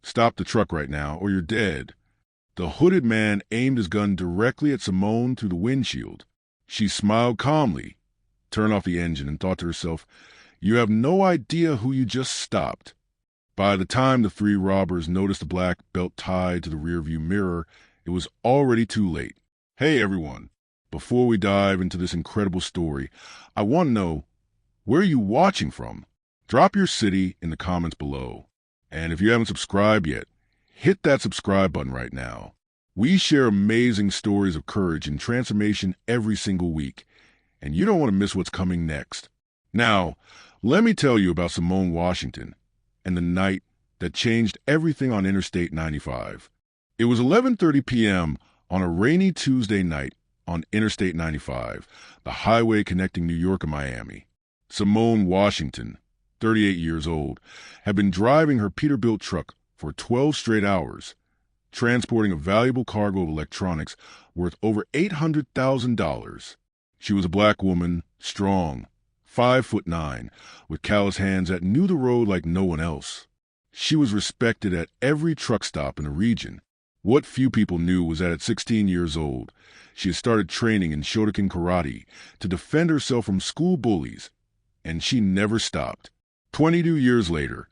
Stop the truck right now, or you're dead. The hooded man aimed his gun directly at Simone through the windshield. She smiled calmly, turned off the engine, and thought to herself, "You have no idea who you just stopped." By the time the three robbers noticed the black belt tied to the rearview mirror, it was already too late. Hey, everyone. Before we dive into this incredible story, I want to know, where are you watching from? Drop your city in the comments below. And if you haven't subscribed yet, hit that subscribe button right now. We share amazing stories of courage and transformation every single week, and you don't want to miss what's coming next. Now, let me tell you about Simone Washington and the night that changed everything on Interstate 95. It was 11:30 p.m. on a rainy Tuesday night on Interstate 95, the highway connecting New York and Miami. Simone Washington, 38 years old, had been driving her Peterbilt truck for 12 straight hours, transporting a valuable cargo of electronics worth over $800,000. She was a black woman, strong, 5'9", with callous hands that knew the road like no one else. She was respected at every truck stop in the region. What few people knew was that at 16 years old, she had started training in Shotokan karate to defend herself from school bullies, and she never stopped. 22 years later,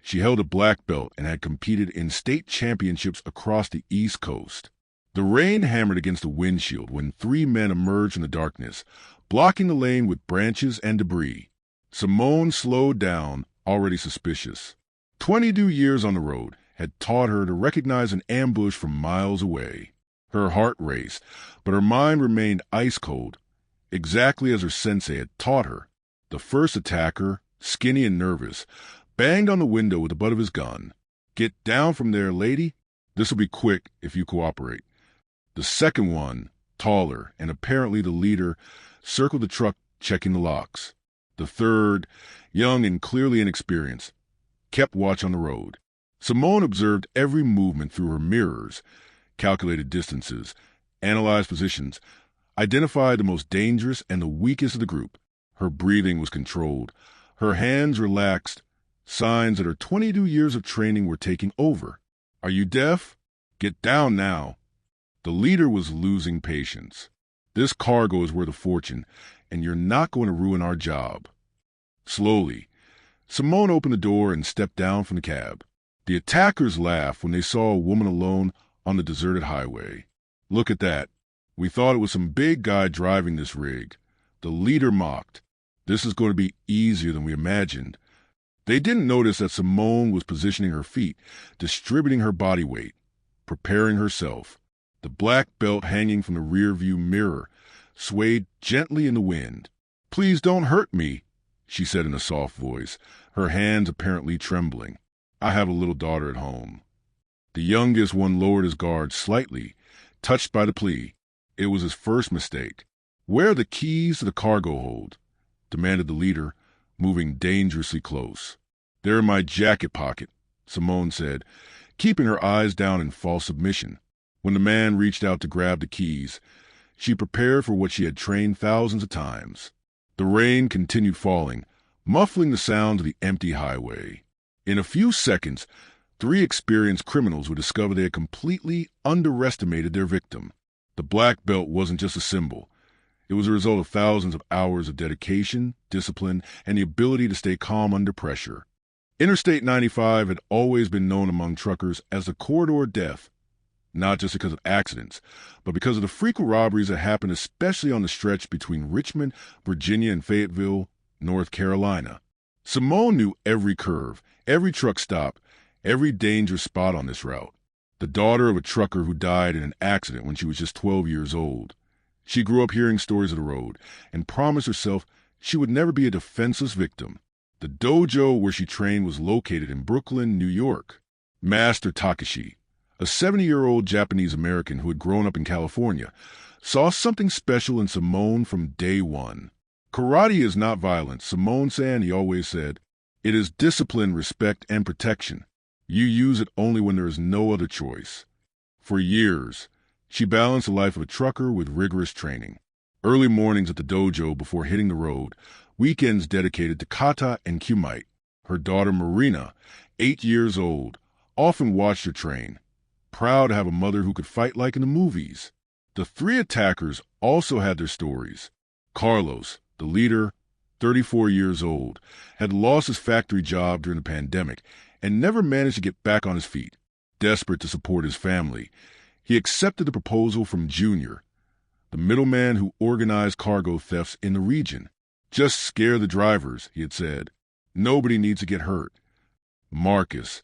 she held a black belt and had competed in state championships across the East Coast. The rain hammered against the windshield when three men emerged from the darkness, blocking the lane with branches and debris. Simone slowed down, already suspicious. 22 years on the road had taught her to recognize an ambush from miles away. Her heart raced, but her mind remained ice cold, exactly as her sensei had taught her. The first attacker, skinny and nervous, banged on the window with the butt of his gun. "Get down from there, lady. This will be quick if you cooperate." The second one, taller and apparently the leader, circled the truck, checking the locks. The third, young and clearly inexperienced, kept watch on the road. Simone observed every movement through her mirrors, calculated distances, analyzed positions, identified the most dangerous and the weakest of the group. Her breathing was controlled, her hands relaxed, signs that her 22 years of training were taking over. "Are you deaf? Get down now." The leader was losing patience. "This cargo is worth a fortune, and you're not going to ruin our job." Slowly, Simone opened the door and stepped down from the cab. The attackers laughed when they saw a woman alone on the deserted highway. "Look at that. We thought it was some big guy driving this rig." The leader mocked. "This is going to be easier than we imagined." They didn't notice that Simone was positioning her feet, distributing her body weight, preparing herself. The black belt hanging from the rearview mirror swayed gently in the wind. "Please don't hurt me," she said in a soft voice, her hands apparently trembling. "I have a little daughter at home." The youngest one lowered his guard slightly, touched by the plea. It was his first mistake. "Where are the keys to the cargo hold?" demanded the leader, moving dangerously close. "They're in my jacket pocket," Simone said, keeping her eyes down in false submission. When the man reached out to grab the keys, she prepared for what she had trained thousands of times. The rain continued falling, muffling the sound of the empty highway. In a few seconds, three experienced criminals would discover they had completely underestimated their victim. The black belt wasn't just a symbol. It was a result of thousands of hours of dedication, discipline, and the ability to stay calm under pressure. Interstate 95 had always been known among truckers as the corridor of death, not just because of accidents, but because of the frequent robberies that happened especially on the stretch between Richmond, Virginia, and Fayetteville, North Carolina. Simone knew every curve, every truck stop, every dangerous spot on this route. The daughter of a trucker who died in an accident when she was just 12 years old. She grew up hearing stories of the road and promised herself she would never be a defenseless victim. The dojo where she trained was located in Brooklyn, New York. Master Takashi, a 70-year-old Japanese-American who had grown up in California, saw something special in Simone from day one. "Karate is not violence, Simone-san," he always said. "It is discipline, respect, and protection. You use it only when there is no other choice." For years, she balanced the life of a trucker with rigorous training. Early mornings at the dojo before hitting the road, weekends dedicated to kata and kumite. Her daughter Marina, 8 years old, often watched her train, proud to have a mother who could fight like in the movies. The three attackers also had their stories. Carlos, the leader, 34 years old, had lost his factory job during the pandemic and never managed to get back on his feet. Desperate to support his family, he accepted the proposal from Junior, the middleman who organized cargo thefts in the region. Just scare the drivers, he had said. Nobody needs to get hurt. Marcus,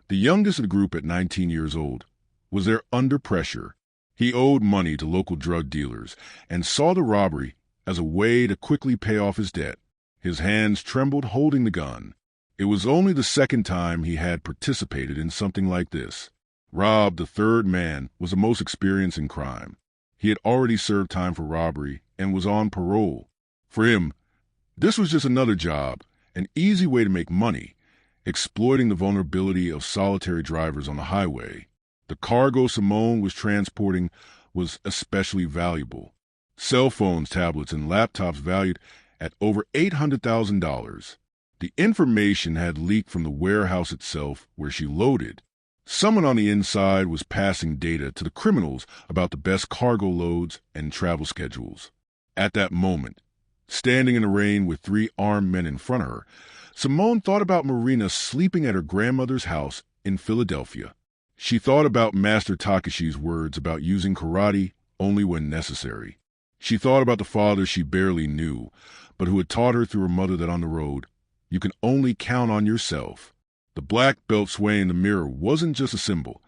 the youngest of the group at 19 years old, was there under pressure. He owed money to local drug dealers and saw the robbery as a way to quickly pay off his debt. His hands trembled holding the gun. It was only the second time he had participated in something like this. Rob, the third man, was the most experienced in crime. He had already served time for robbery and was on parole. For him, this was just another job, an easy way to make money, exploiting the vulnerability of solitary drivers on the highway. The cargo Simone was transporting was especially valuable. Cell phones, tablets, and laptops valued at over $800,000. The information had leaked from the warehouse itself where she loaded. Someone on the inside was passing data to the criminals about the best cargo loads and travel schedules. At that moment, standing in the rain with three armed men in front of her, Simone thought about Marina sleeping at her grandmother's house in Philadelphia. She thought about Master Takashi's words about using karate only when necessary. She thought about the father she barely knew, but who had taught her through her mother that on the road, you can only count on yourself. The black belt swaying in the mirror wasn't just a symbol.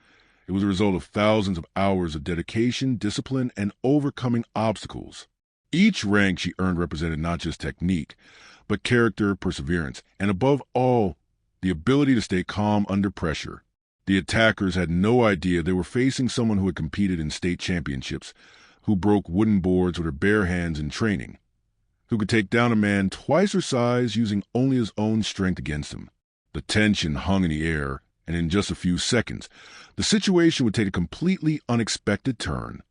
It was a result of thousands of hours of dedication, discipline, and overcoming obstacles. Each rank she earned represented not just technique, but character, perseverance, and above all, the ability to stay calm under pressure. The attackers had no idea they were facing someone who had competed in state championships, who broke wooden boards with her bare hands in training, who could take down a man twice her size using only his own strength against him. The tension hung in the air, and in just a few seconds, the situation would take a completely unexpected turn.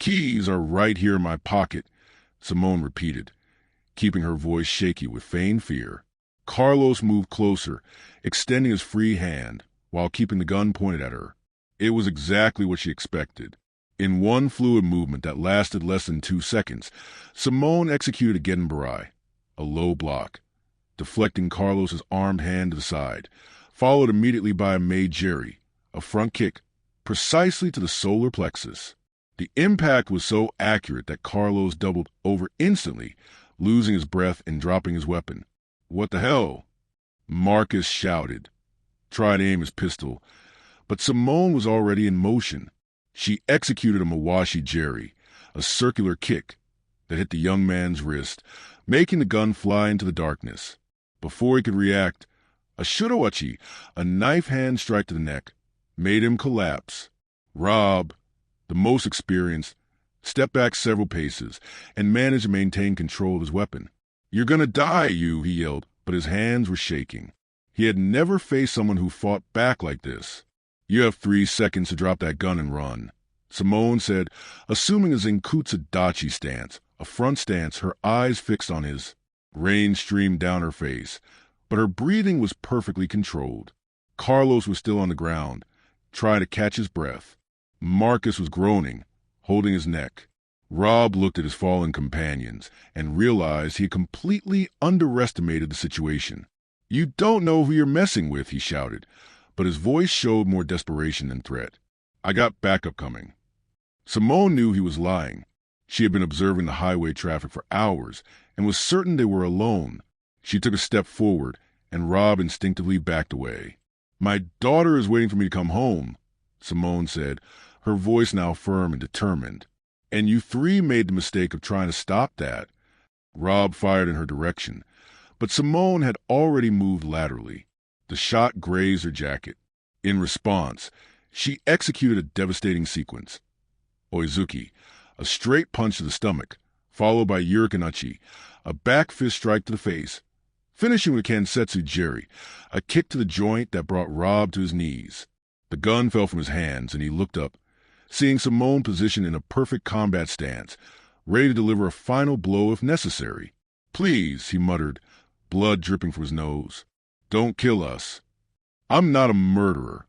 "Keys are right here in my pocket," Simone repeated, keeping her voice shaky with feigned fear. Carlos moved closer, extending his free hand, while keeping the gun pointed at her. It was exactly what she expected. In one fluid movement that lasted less than 2 seconds, Simone executed a Genbarai, a low block, deflecting Carlos's armed hand to the side, followed immediately by a Mei-Jeri, a front kick, precisely to the solar plexus. The impact was so accurate that Carlos doubled over instantly, losing his breath and dropping his weapon. "What the hell?" Marcus shouted, tried to aim his pistol, but Simone was already in motion. She executed a Mawashi-Jeri, a circular kick that hit the young man's wrist, making the gun fly into the darkness. Before he could react, a Shudoichi, a knife hand strike to the neck, made him collapse. Rob, the most experienced, stepped back several paces and managed to maintain control of his weapon. "You're gonna die, he yelled, but his hands were shaking. He had never faced someone who fought back like this. "You have 3 seconds to drop that gun and run," Simone said, assuming a Zenkutsu Dachi stance, a front stance, her eyes fixed on his. Rain streamed down her face, but her breathing was perfectly controlled. Carlos was still on the ground, trying to catch his breath. Marcus was groaning, holding his neck. Rob looked at his fallen companions and realized he had completely underestimated the situation. "You don't know who you're messing with," he shouted, but his voice showed more desperation than threat. "I got backup coming." Simone knew he was lying. She had been observing the highway traffic for hours and was certain they were alone. She took a step forward, and Rob instinctively backed away. "My daughter is waiting for me to come home," Simone said, her voice now firm and determined. "And you three made the mistake of trying to stop that." Rob fired in her direction, but Simone had already moved laterally. The shot grazed her jacket. In response, she executed a devastating sequence. Oizuki, a straight punch to the stomach, followed by Yurikanachi, a back fist strike to the face, finishing with Kansetsu-Jeri, a kick to the joint that brought Rob to his knees. The gun fell from his hands, and he looked up, seeing Simone positioned in a perfect combat stance, ready to deliver a final blow if necessary. "Please," he muttered, blood dripping from his nose. "Don't kill us. I'm not a murderer."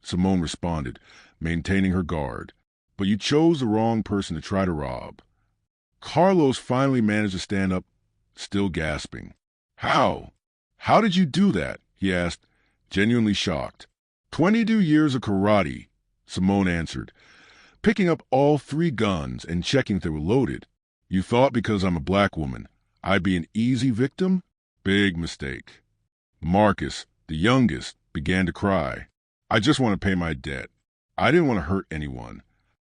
Simone responded, maintaining her guard. "But you chose the wrong person to try to rob." Carlos finally managed to stand up, still gasping. "How? How did you do that?" he asked, genuinely shocked. 22 years of karate," Simone answered, "picking up all 3 guns and checking if they were loaded. You thought because I'm a black woman, I'd be an easy victim? Big mistake." Marcus, the youngest, began to cry. "I just want to pay my debt. I didn't want to hurt anyone."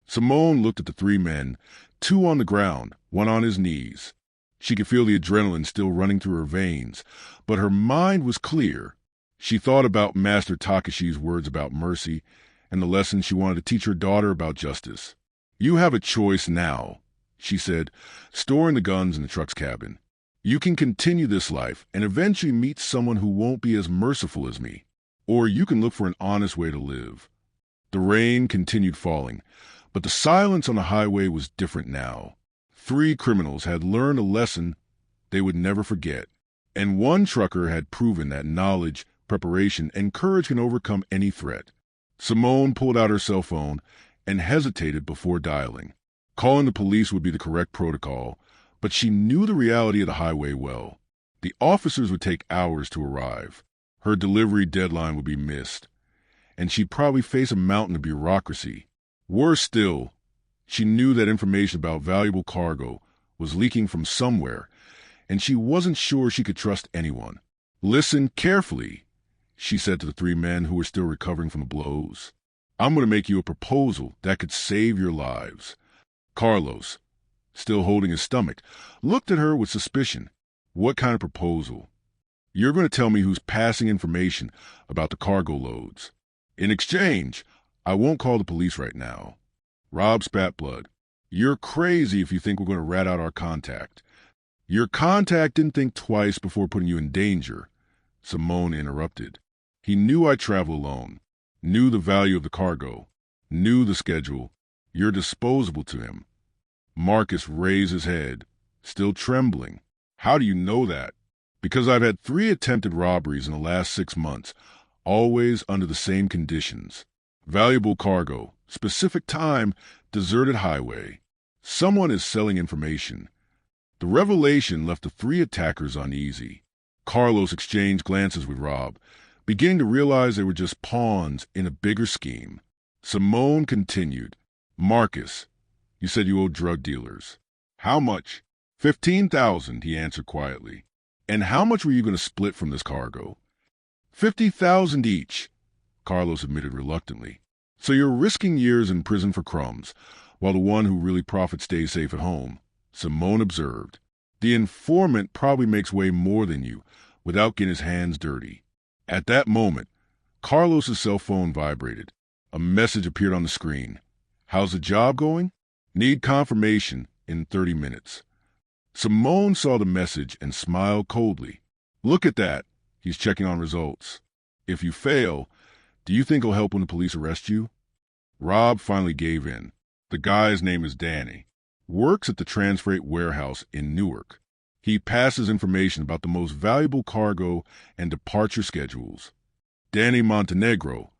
Simone looked at the 3 men, 2 on the ground, 1 on his knees. She could feel the adrenaline still running through her veins, but her mind was clear. She thought about Master Takashi's words about mercy and the lessons she wanted to teach her daughter about justice. "You have a choice now," she said, storing the guns in the truck's cabin. "You can continue this life and eventually meet someone who won't be as merciful as me. Or you can look for an honest way to live." The rain continued falling, but the silence on the highway was different now. 3 criminals had learned a lesson they would never forget, and 1 trucker had proven that knowledge, preparation, and courage can overcome any threat. Simone pulled out her cell phone and hesitated before dialing. Calling the police would be the correct protocol, but she knew the reality of the highway well. The officers would take hours to arrive. Her delivery deadline would be missed, and she'd probably face a mountain of bureaucracy. Worse still, she knew that information about valuable cargo was leaking from somewhere, and she wasn't sure she could trust anyone. "Listen carefully," she said to the 3 men who were still recovering from the blows. "I'm going to make you a proposal that could save your lives." Carlos, still holding his stomach, looked at her with suspicion. "What kind of proposal?" "You're going to tell me who's passing information about the cargo loads. In exchange, I won't call the police right now." Rob spat blood. "You're crazy if you think we're going to rat out our contact." "Your contact didn't think twice before putting you in danger," Simone interrupted. "He knew I'd travel alone, knew the value of the cargo, knew the schedule. You're disposable to him." Marcus raised his head, still trembling. "How do you know that?" "Because I've had 3 attempted robberies in the last 6 months, always under the same conditions. Valuable cargo, specific time, deserted highway. Someone is selling information." The revelation left the 3 attackers uneasy. Carlos exchanged glances with Rob, beginning to realize they were just pawns in a bigger scheme. Simone continued. "Marcus, you said you owed drug dealers. How much?" "15,000, he answered quietly. "And how much were you going to split from this cargo?" 50,000 each, Carlos admitted reluctantly. "So you're risking years in prison for crumbs, while the one who really profits stays safe at home," Simone observed. "The informant probably makes way more than you, without getting his hands dirty." At that moment, Carlos's cell phone vibrated. A message appeared on the screen. "How's the job going? Need confirmation in 30 minutes. Simone saw the message and smiled coldly. "Look at that. He's checking on results. If you fail, do you think he'll help when the police arrest you?" Rob finally gave in. "The guy's name is Danny. Works at the Transfreight warehouse in Newark. He passes information about the most valuable cargo and departure schedules." Danny Montenegro.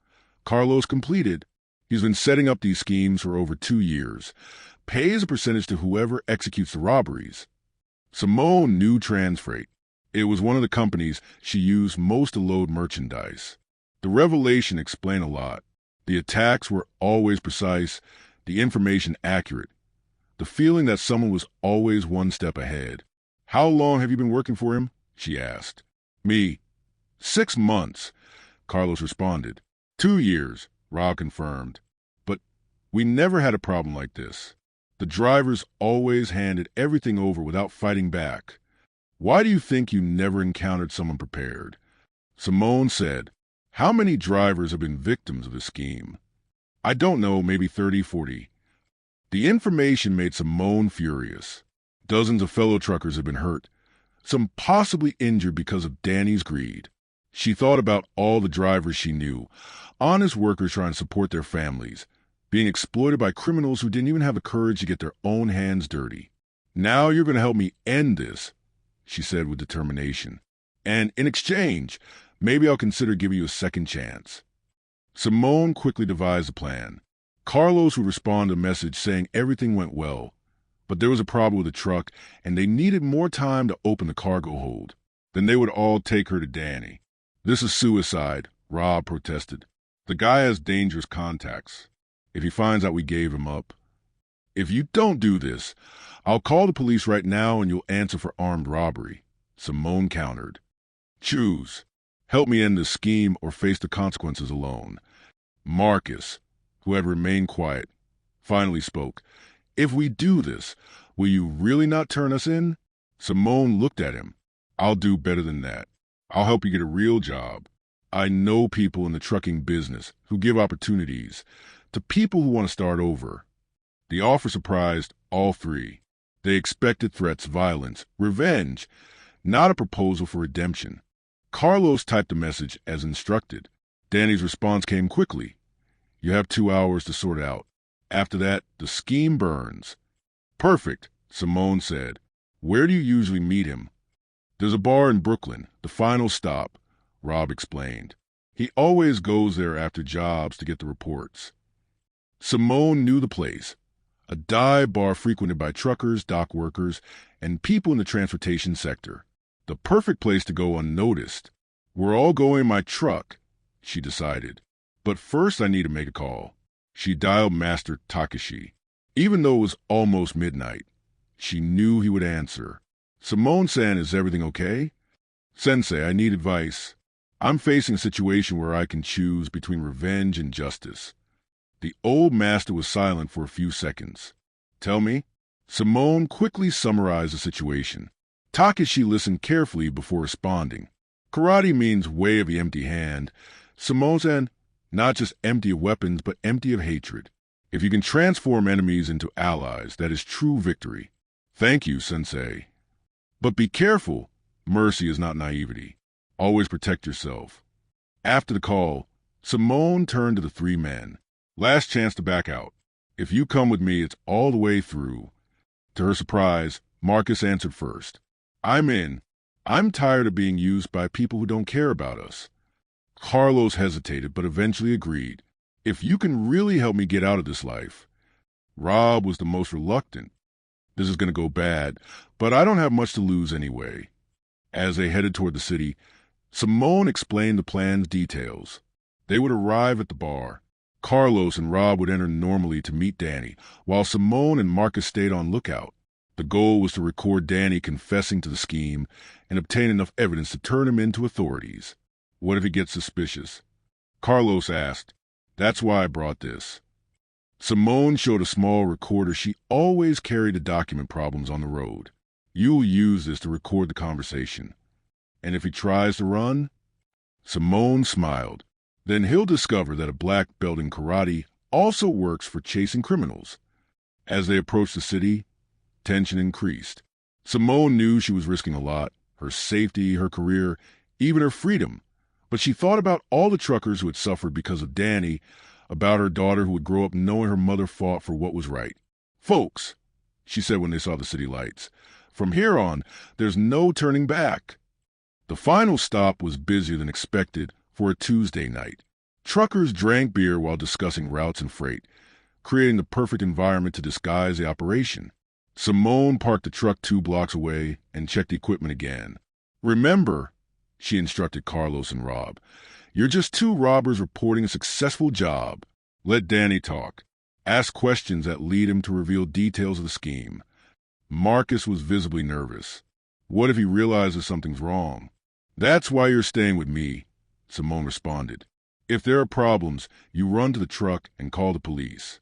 Carlos completed. "He's been setting up these schemes for over 2 years. Pays a percentage to whoever executes the robberies." Simone knew Transfreight. It was one of the companies she used most to load merchandise. The revelation explained a lot. The attacks were always precise, the information accurate, the feeling that someone was always one step ahead. "How long have you been working for him?" she asked. "Me? 6 months, Carlos responded. 2 years, Rob confirmed. "But we never had a problem like this. The drivers always handed everything over without fighting back. Why do you think you never encountered someone prepared?" Simone said, "How many drivers have been victims of this scheme?" "I don't know, maybe 30, 40. The information made Simone furious. Dozens of fellow truckers had been hurt, some possibly injured because of Danny's greed. She thought about all the drivers she knew, honest workers trying to support their families, being exploited by criminals who didn't even have the courage to get their own hands dirty. "Now you're going to help me end this," she said with determination. "And in exchange, maybe I'll consider giving you a second chance." Simone quickly devised a plan. Carlos would respond to a message saying everything went well, but there was a problem with the truck and they needed more time to open the cargo hold. Then they would all take her to Danny. "This is suicide," Rob protested. "The guy has dangerous contacts. If he finds out we gave him up." "If you don't do this, I'll call the police right now and you'll answer for armed robbery," Simone countered. "Choose. Help me end this scheme or face the consequences alone." Marcus, who had remained quiet, finally spoke. "If we do this, will you really not turn us in?" Simone looked at him. "I'll do better than that. I'll help you get a real job. I know people in the trucking business who give opportunities to people who want to start over." The offer surprised all three. They expected threats, violence, revenge, not a proposal for redemption. Carlos typed the message as instructed. Danny's response came quickly. "You have 2 hours to sort it out. After that, the scheme burns." "Perfect," Simone said. "Where do you usually meet him?" "There's a bar in Brooklyn, the final stop," Rob explained. "He always goes there after jobs to get the reports." Simone knew the place. A dive bar frequented by truckers, dock workers, and people in the transportation sector. The perfect place to go unnoticed. "We're all going in my truck," she decided. "But first I need to make a call." She dialed Master Takashi. Even though it was almost midnight, she knew he would answer. "Simone-san, is everything okay?" "Sensei, I need advice. I'm facing a situation where I can choose between revenge and justice." The old master was silent for a few seconds. "Tell me." Simone quickly summarized the situation. Takashi listened carefully before responding. "Karate means way of the empty hand. Simone-san, not just empty of weapons, but empty of hatred. If you can transform enemies into allies, that is true victory." "Thank you, Sensei. But be careful. Mercy is not naivety. Always protect yourself." After the call, Simone turned to the three men. "Last chance to back out. If you come with me, it's all the way through." To her surprise, Marcus answered first. "I'm in. I'm tired of being used by people who don't care about us." Carlos hesitated, but eventually agreed. "If you can really help me get out of this life." Rob was the most reluctant. "This is going to go bad, but I don't have much to lose anyway." As they headed toward the city, Simone explained the plan's details. They would arrive at the bar. Carlos and Rob would enter normally to meet Danny, while Simone and Marcus stayed on lookout. The goal was to record Danny confessing to the scheme and obtain enough evidence to turn him into authorities. "What if he gets suspicious?" Carlos asked. "That's why I brought this." Simone showed a small recorder she always carried to document problems on the road. "You'll use this to record the conversation. And if he tries to run?" Simone smiled. "Then he'll discover that a black belt in karate also works for chasing criminals." As they approached the city, tension increased. Simone knew she was risking a lot, her safety, her career, even her freedom. But she thought about all the truckers who had suffered because of Danny, about her daughter who would grow up knowing her mother fought for what was right. "Folks," she said when they saw the city lights, "from here on, there's no turning back." The final stop was busier than expected for a Tuesday night. Truckers drank beer while discussing routes and freight, creating the perfect environment to disguise the operation. Simone parked the truck 2 blocks away and checked the equipment again. "Remember," she instructed Carlos and Rob, "you're just 2 robbers reporting a successful job. Let Danny talk. Ask questions that lead him to reveal details of the scheme." Marcus was visibly nervous. "What if he realizes something's wrong?" "That's why you're staying with me," Simone responded. "If there are problems, you run to the truck and call the police."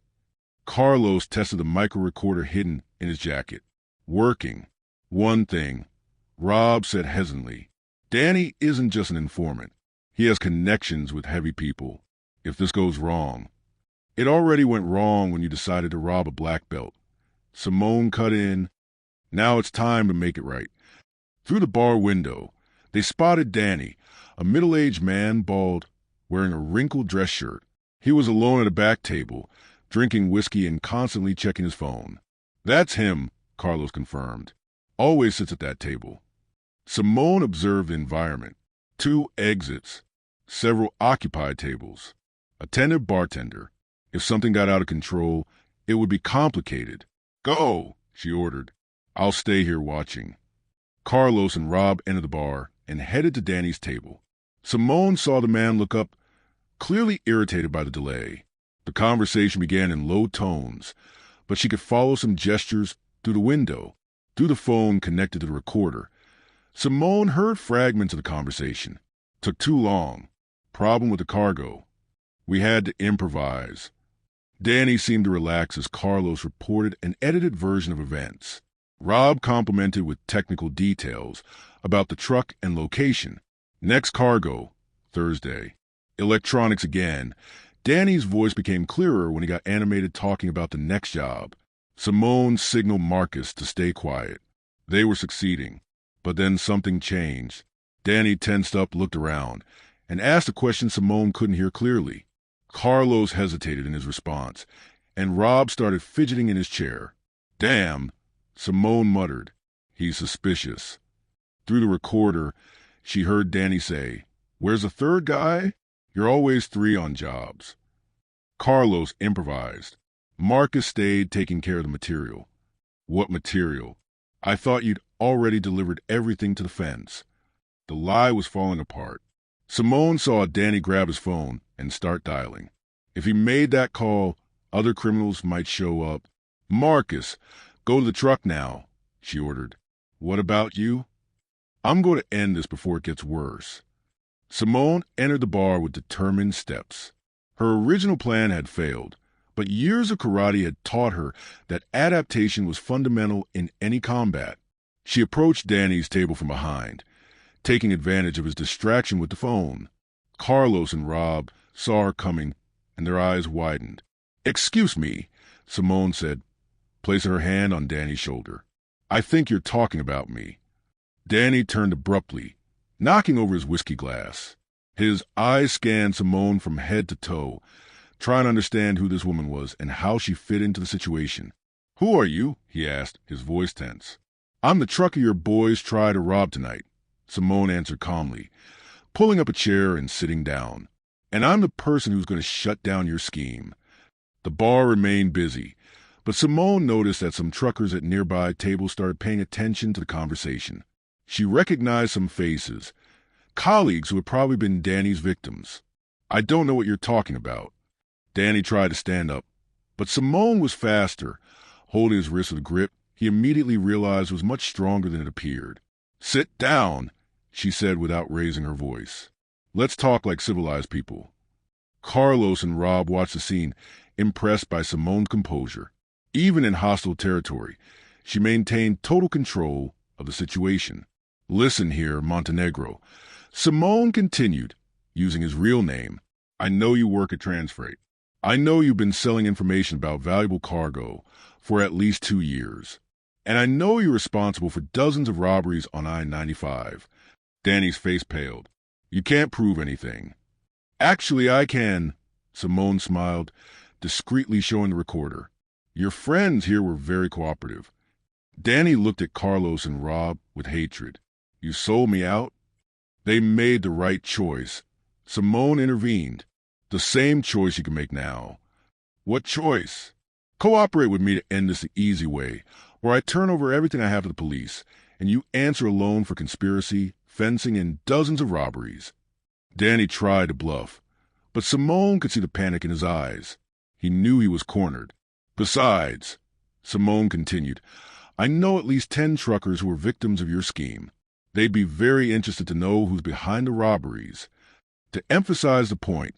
Carlos tested the micro recorder hidden in his jacket. "Working. One thing," Rob said hesitantly. "Danny isn't just an informant. He has connections with heavy people. If this goes wrong." "It already went wrong when you decided to rob a black belt." Simone cut in. "Now it's time to make it right." Through the bar window, they spotted Danny, a middle-aged man, bald, wearing a wrinkled dress shirt. He was alone at a back table, drinking whiskey and constantly checking his phone. "That's him," Carlos confirmed. "Always sits at that table." Simone observed the environment. 2 exits, several occupied tables. Attentive bartender. If something got out of control, it would be complicated. Go, she ordered. I'll stay here watching. Carlos and Rob entered the bar and headed to Danny's table. Simone saw the man look up, clearly irritated by the delay. The conversation began in low tones, but she could follow some gestures through the window, through the phone connected to the recorder. Simone heard fragments of the conversation. Took too long. Problem with the cargo. We had to improvise. Danny seemed to relax as Carlos reported an edited version of events. Rob complimented with technical details about the truck and location. Next cargo, Thursday. Electronics again. Danny's voice became clearer when he got animated talking about the next job. Simone signaled Marcus to stay quiet. They were succeeding. But then something changed. Danny tensed up, looked around, and asked a question Simone couldn't hear clearly. Carlos hesitated in his response, and Rob started fidgeting in his chair. Damn, Simone muttered. He's suspicious. Through the recorder, she heard Danny say, Where's the third guy? You're always 3 on jobs. Carlos improvised. Marcus stayed taking care of the material. What material? I thought you'd already delivered everything to the fence. The lie was falling apart. Simone saw Danny grab his phone and start dialing. If he made that call, other criminals might show up. Marcus, go to the truck now, she ordered. What about you? I'm going to end this before it gets worse. Simone entered the bar with determined steps. Her original plan had failed, but years of karate had taught her that adaptation was fundamental in any combat. She approached Danny's table from behind, taking advantage of his distraction with the phone. Carlos and Rob saw her coming, and their eyes widened. Excuse me, Simone said, placing her hand on Danny's shoulder. I think you're talking about me. Danny turned abruptly, knocking over his whiskey glass. His eyes scanned Simone from head to toe, trying to understand who this woman was and how she fit into the situation. Who are you? He asked, his voice tense. I'm the trucker your boys tried to rob tonight, Simone answered calmly, pulling up a chair and sitting down. And I'm the person who's going to shut down your scheme. The bar remained busy, but Simone noticed that some truckers at nearby tables started paying attention to the conversation. She recognized some faces, colleagues who had probably been Danny's victims. I don't know what you're talking about. Danny tried to stand up, but Simone was faster. Holding his wrist with a grip he immediately realized was much stronger than it appeared. Sit down, she said without raising her voice. Let's talk like civilized people. Carlos and Rob watched the scene, impressed by Simone's composure. Even in hostile territory, she maintained total control of the situation. Listen here, Montenegro. Simone continued, using his real name. I know you work at Transfreight. I know you've been selling information about valuable cargo for at least 2 years. And I know you're responsible for dozens of robberies on I-95. Danny's face paled. You can't prove anything. Actually, I can. Simone smiled, discreetly showing the recorder. Your friends here were very cooperative. Danny looked at Carlos and Rob with hatred. You sold me out? They made the right choice. Simone intervened. The same choice you can make now. What choice? Cooperate with me to end this the easy way, or I turn over everything I have to the police, and you answer alone for conspiracy, fencing, and dozens of robberies. Danny tried to bluff, but Simone could see the panic in his eyes. He knew he was cornered. Besides, Simone continued, I know at least 10 truckers who were victims of your scheme. They'd be very interested to know who's behind the robberies. To emphasize the point,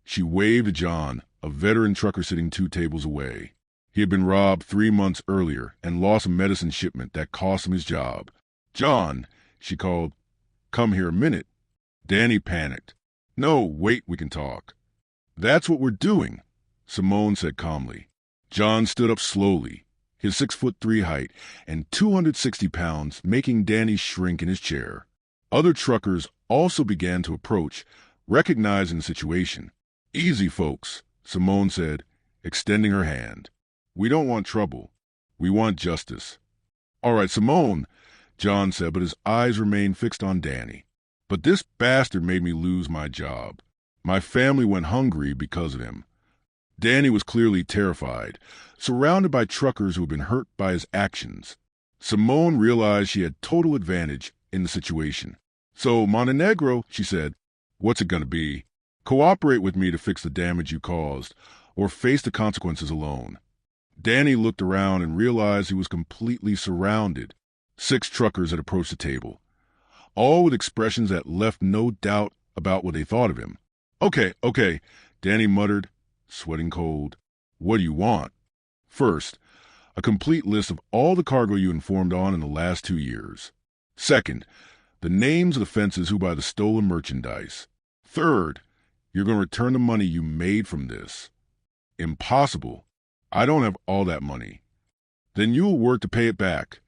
she waved to John, a veteran trucker sitting 2 tables away. He had been robbed 3 months earlier and lost a medicine shipment that cost him his job. John, she called, come here a minute. Danny panicked. No, wait, we can talk. That's what we're doing, Simone said calmly. John stood up slowly, his 6'3" height and 260 pounds making Danny shrink in his chair. Other truckers also began to approach, recognizing the situation. Easy, folks, Simone said, extending her hand. We don't want trouble. We want justice. All right, Simone, John said, but his eyes remained fixed on Danny. But this bastard made me lose my job. My family went hungry because of him. Danny was clearly terrified, surrounded by truckers who had been hurt by his actions. Simone realized she had total advantage in the situation. So, Montenegro, she said, what's it going to be? Cooperate with me to fix the damage you caused, or face the consequences alone. Danny looked around and realized he was completely surrounded. 6 truckers had approached the table, all with expressions that left no doubt about what they thought of him. Okay, Danny muttered, sweating cold. What do you want? First, a complete list of all the cargo you informed on in the last 2 years. Second, the names of the fences who buy the stolen merchandise. Third, you're going to return the money you made from this. Impossible. I don't have all that money. Then you will work to pay it back,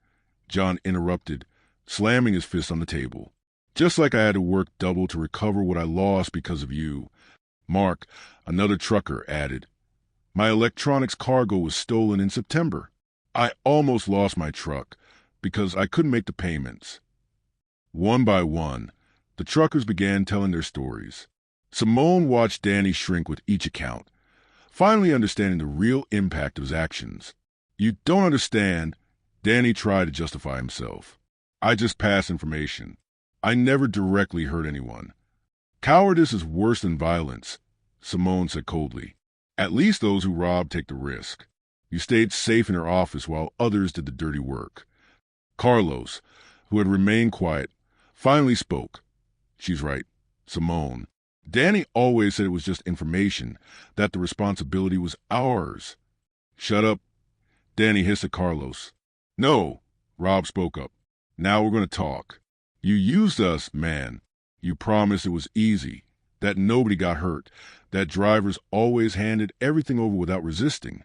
John interrupted, slamming his fist on the table. Just like I had to work double to recover what I lost because of you. Mark, another trucker, added. My electronics cargo was stolen in September. I almost lost my truck because I couldn't make the payments. One by one, the truckers began telling their stories. Simone watched Danny shrink with each account, finally understanding the real impact of his actions. You don't understand, Danny tried to justify himself. I just pass information. I never directly hurt anyone. Cowardice is worse than violence, Simone said coldly. At least those who rob take the risk. You stayed safe in her office while others did the dirty work. Carlos, who had remained quiet, finally spoke. She's right, Simone. Danny always said it was just information, that the responsibility was ours. Shut up, Danny hissed at Carlos. No, Rob spoke up. Now we're going to talk. You used us, man. You promised it was easy, that nobody got hurt, that drivers always handed everything over without resisting.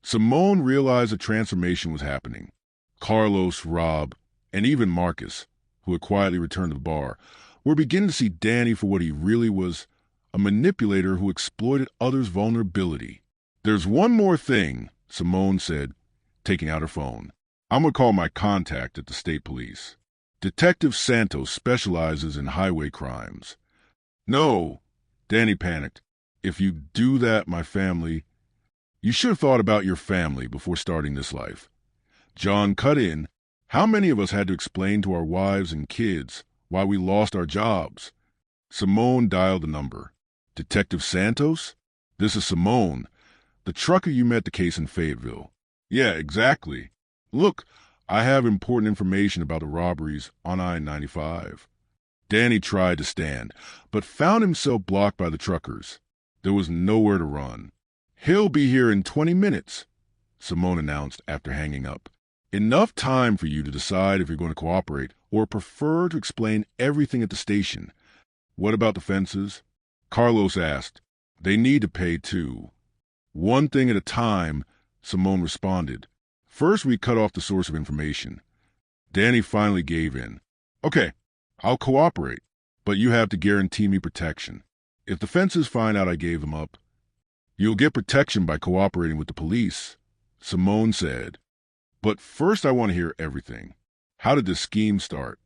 Simone realized a transformation was happening. Carlos, Rob, and even Marcus, who had quietly returned to the bar, were beginning to see Danny for what he really was, a manipulator who exploited others' vulnerability. There's one more thing, Simone said, taking out her phone. I'm going to call my contact at the state police. Detective Santos specializes in highway crimes. No, Danny panicked. If you do that, my family... You should have thought about your family before starting this life. John cut in. How many of us had to explain to our wives and kids why we lost our jobs? Simone dialed the number. Detective Santos? This is Simone, the trucker you met the case in Fayetteville. Yeah, exactly. Look, I have important information about the robberies on I-95. Danny tried to stand, but found himself blocked by the truckers. There was nowhere to run. He'll be here in 20 minutes, Simone announced after hanging up. Enough time for you to decide if you're going to cooperate or prefer to explain everything at the station. What about the fences? Carlos asked. They need to pay too. One thing at a time, Simone responded. First, we cut off the source of information. Danny finally gave in. Okay, I'll cooperate, but you have to guarantee me protection. If the fences find out I gave them up, you'll get protection by cooperating with the police, Simone said. But first I want to hear everything. How did this scheme start?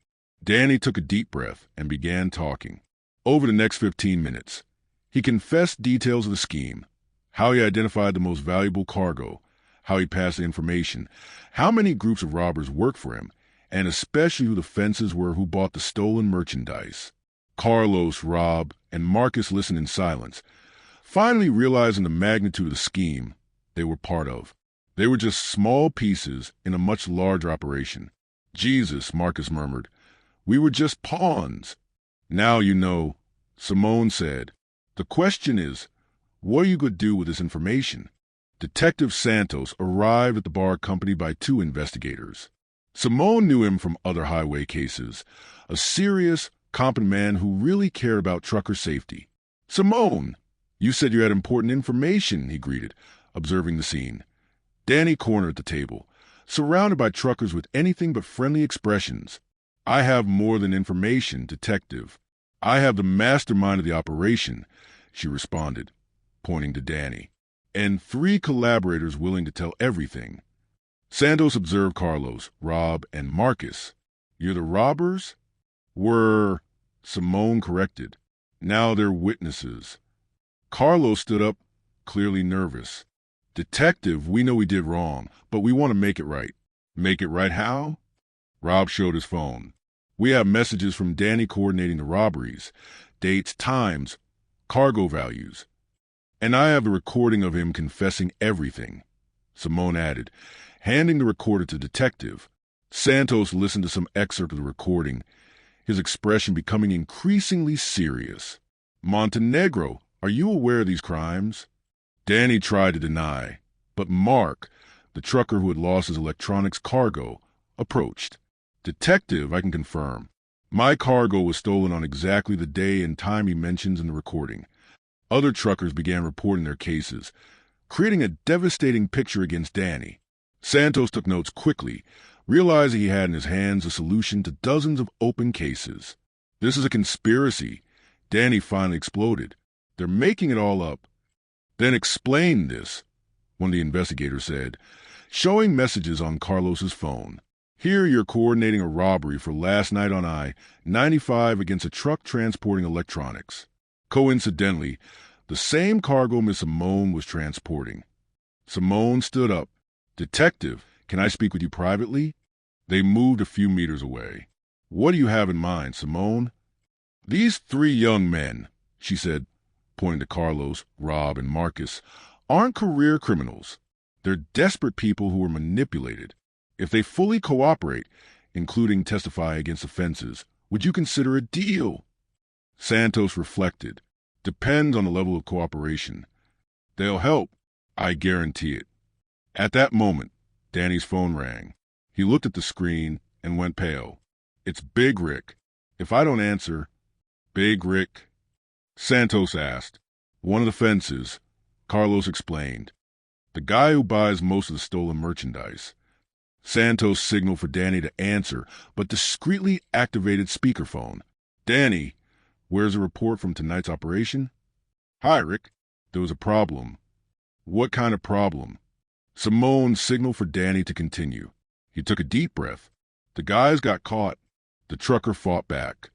Danny took a deep breath and began talking. Over the next 15 minutes, he confessed details of the scheme, how he identified the most valuable cargo, how he passed the information, how many groups of robbers worked for him, and especially who the fences were who bought the stolen merchandise. Carlos, Rob, and Marcus listened in silence, finally realizing the magnitude of the scheme they were part of. They were just small pieces in a much larger operation. Jesus, Marcus murmured. We were just pawns. Now you know, Simone said. The question is, what are you going to do with this information? Detective Santos arrived at the bar accompanied by 2 investigators. Simone knew him from other highway cases, a serious, competent man who really cared about trucker safety. Simone, you said you had important information, he greeted, observing the scene. Danny cornered at the table, surrounded by truckers with anything but friendly expressions. I have more than information, detective. I have the mastermind of the operation, she responded, pointing to Danny, and 3 collaborators willing to tell everything. Santos observed Carlos, Rob, and Marcus. You're the robbers? Simone corrected. Now they're witnesses. Carlos stood up, clearly nervous. Detective, we know we did wrong, but we want to make it right. Make it right how? Rob showed his phone. We have messages from Danny coordinating the robberies, dates, times, cargo values. And I have the recording of him confessing everything, Simone added, handing the recorder to Detective. Santos listened to some excerpt of the recording, his expression becoming increasingly serious. Montenegro, are you aware of these crimes? Danny tried to deny, but Mark, the trucker who had lost his electronics cargo, approached. Detective, I can confirm. My cargo was stolen on exactly the day and time he mentions in the recording. Other truckers began reporting their cases, creating a devastating picture against Danny. Santos took notes quickly, realizing he had in his hands a solution to dozens of open cases. This is a conspiracy, Danny finally exploded. They're making it all up. Then explain this, one of the investigators said, showing messages on Carlos's phone. Here you're coordinating a robbery for last night on I-95 against a truck transporting electronics. Coincidentally, the same cargo Miss Simone was transporting. Simone stood up. Detective, can I speak with you privately? They moved a few meters away. What do you have in mind, Simone? These three young men, she said, pointing to Carlos, Rob, and Marcus, aren't career criminals. They're desperate people who were manipulated. If they fully cooperate, including testify against offenses, would you consider a deal? Santos reflected. Depends on the level of cooperation. They'll help, I guarantee it. At that moment, Danny's phone rang. He looked at the screen and went pale. It's Big Rick. If I don't answer, Big Rick? Santos asked. One of the fences, Carlos explained. The guy who buys most of the stolen merchandise. Santos signaled for Danny to answer, but discreetly activated speakerphone. Danny, where's a report from tonight's operation? Hi, Rick. There was a problem. What kind of problem? Simone signaled for Danny to continue. He took a deep breath. The guys got caught. The trucker fought back.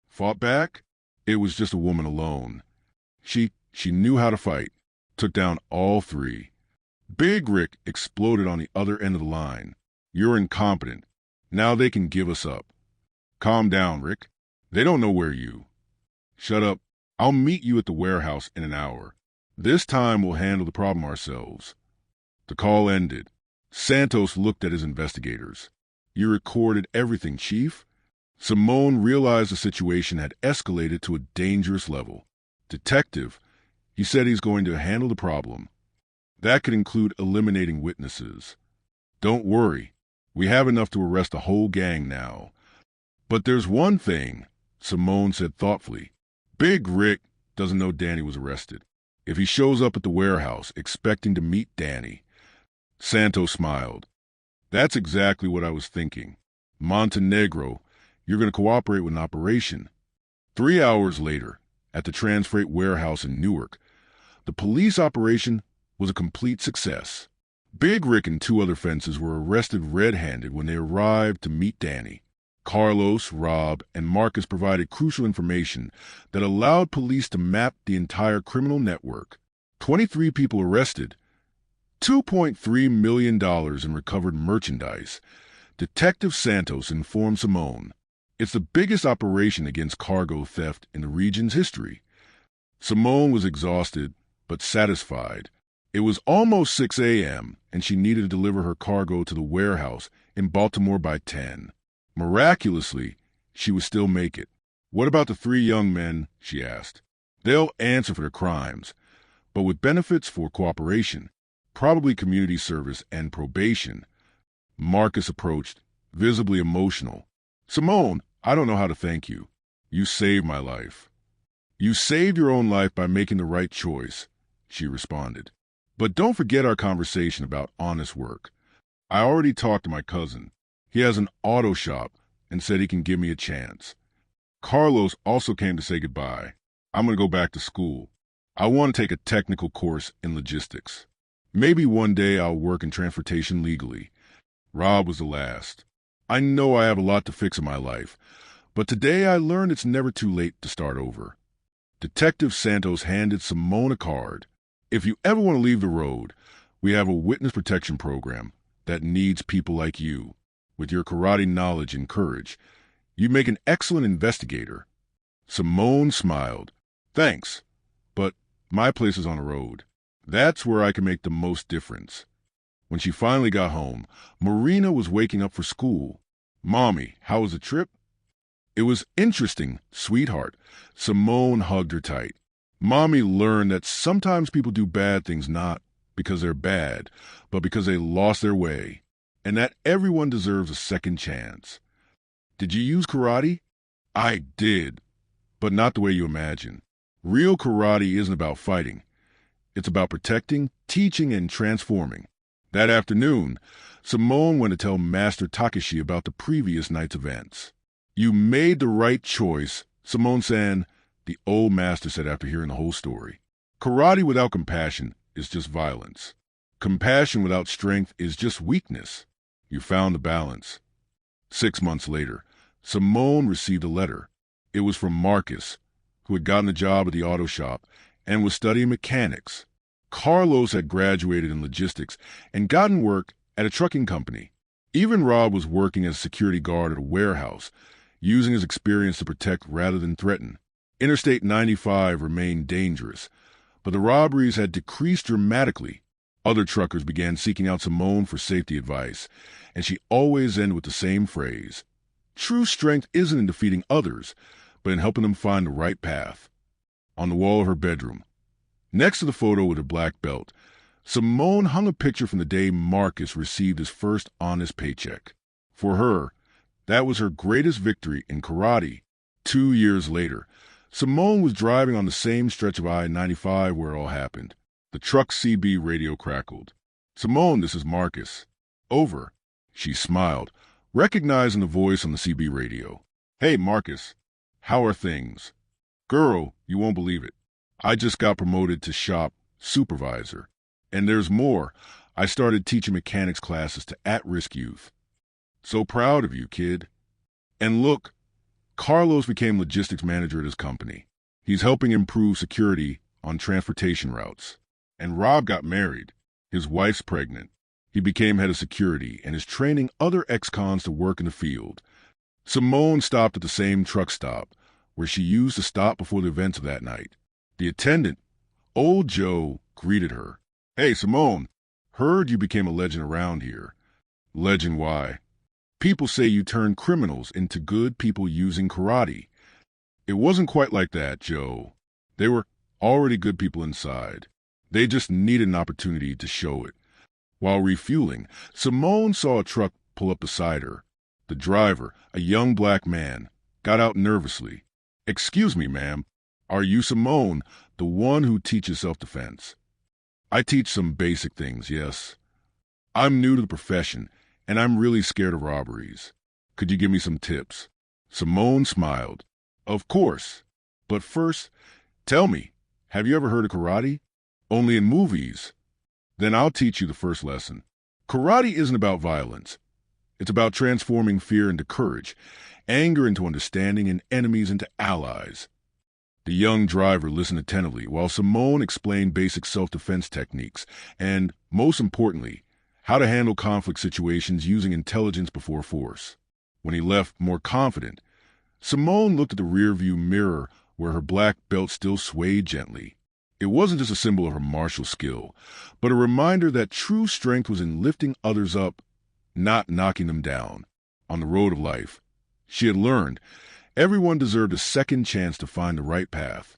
Fought back? It was just a woman alone. She knew how to fight. Took down all three. Big Rick exploded on the other end of the line. You're incompetent. Now they can give us up. Calm down, Rick. They don't know where you. Shut up. I'll meet you at the warehouse in an hour. This time we'll handle the problem ourselves. The call ended. Santos looked at his investigators. You recorded everything, Chief? Simone realized the situation had escalated to a dangerous level. Detective, he said he's going to handle the problem. That could include eliminating witnesses. Don't worry. We have enough to arrest the whole gang now. But there's one thing, Simone said thoughtfully. Big Rick doesn't know Danny was arrested. If he shows up at the warehouse expecting to meet Danny. Santos smiled. That's exactly what I was thinking. Montenegro, you're going to cooperate with an operation. 3 hours later, at the Transfreight warehouse in Newark, the police operation was a complete success. Big Rick and two other fences were arrested red-handed when they arrived to meet Danny. Carlos, Rob, and Marcus provided crucial information that allowed police to map the entire criminal network. 23 people arrested, $2.3 million in recovered merchandise. Detective Santos informed Simone. It's the biggest operation against cargo theft in the region's history. Simone was exhausted, but satisfied. It was almost 6 a.m., and she needed to deliver her cargo to the warehouse in Baltimore by 10. Miraculously, she would still make it. What about the three young men? She asked. They'll answer for their crimes, but with benefits for cooperation, probably community service and probation. Marcus approached, visibly emotional. Simone, I don't know how to thank you. You saved my life. You saved your own life by making the right choice, she responded. But don't forget our conversation about honest work. I already talked to my cousin. He has an auto shop and said he can give me a chance. Carlos also came to say goodbye. I'm going to go back to school. I want to take a technical course in logistics. Maybe one day I'll work in transportation legally. Rob was the last. I know I have a lot to fix in my life, but today I learned it's never too late to start over. Detective Santos handed Simone a card. If you ever want to leave the road, we have a witness protection program that needs people like you. With your karate knowledge and courage, you make an excellent investigator. Simone smiled. Thanks, but my place is on the road. That's where I can make the most difference. When she finally got home, Marina was waking up for school. Mommy, how was the trip? It was interesting, sweetheart. Simone hugged her tight. Mommy learned that sometimes people do bad things not because they're bad, but because they lost their way, and that everyone deserves a second chance. Did you use karate? I did, but not the way you imagine. Real karate isn't about fighting. It's about protecting, teaching, and transforming. That afternoon, Simone went to tell Master Takashi about the previous night's events. You made the right choice, Simone-san, the old master said after hearing the whole story. Karate without compassion is just violence. Compassion without strength is just weakness. You found the balance. 6 months later, Simone received a letter. It was from Marcus, who had gotten a job at the auto shop and was studying mechanics. Carlos had graduated in logistics and gotten work at a trucking company. Even Rob was working as a security guard at a warehouse, using his experience to protect rather than threaten. Interstate 95 remained dangerous, but the robberies had decreased dramatically. Other truckers began seeking out Simone for safety advice, and she always ended with the same phrase. True strength isn't in defeating others, but in helping them find the right path. On the wall of her bedroom, next to the photo with her black belt, Simone hung a picture from the day Marcus received his first honest paycheck. For her, that was her greatest victory in karate. 2 years later, Simone was driving on the same stretch of I-95 where it all happened. The truck CB radio crackled. Simone, this is Marcus. Over. She smiled, recognizing the voice on the CB radio. Hey, Marcus. How are things? Girl, you won't believe it. I just got promoted to shop supervisor. And there's more. I started teaching mechanics classes to at-risk youth. So proud of you, kid. And look, Carlos became logistics manager at his company. He's helping improve security on transportation routes. And Rob got married. His wife's pregnant. He became head of security and is training other ex-cons to work in the field. Simone stopped at the same truck stop where she used to stop before the events of that night. The attendant, old Joe, greeted her. Hey, Simone, heard you became a legend around here. Legend why? People say you turned criminals into good people using karate. It wasn't quite like that, Joe. They were already good people inside. They just needed an opportunity to show it. While refueling, Simone saw a truck pull up beside her. The driver, a young black man, got out nervously. Excuse me, ma'am. Are you Simone, the one who teaches self-defense? I teach some basic things, yes. I'm new to the profession, and I'm really scared of robberies. Could you give me some tips? Simone smiled. Of course. But first, tell me, have you ever heard of karate? Only in movies. Then I'll teach you the first lesson. Karate isn't about violence. It's about transforming fear into courage, anger into understanding, and enemies into allies. The young driver listened attentively while Simone explained basic self-defense techniques and, most importantly, how to handle conflict situations using intelligence before force. When he left more confident, Simone looked at the rearview mirror where her black belt still swayed gently. It wasn't just a symbol of her martial skill, but a reminder that true strength was in lifting others up, not knocking them down. On the road of life, she had learned everyone deserved a second chance to find the right path.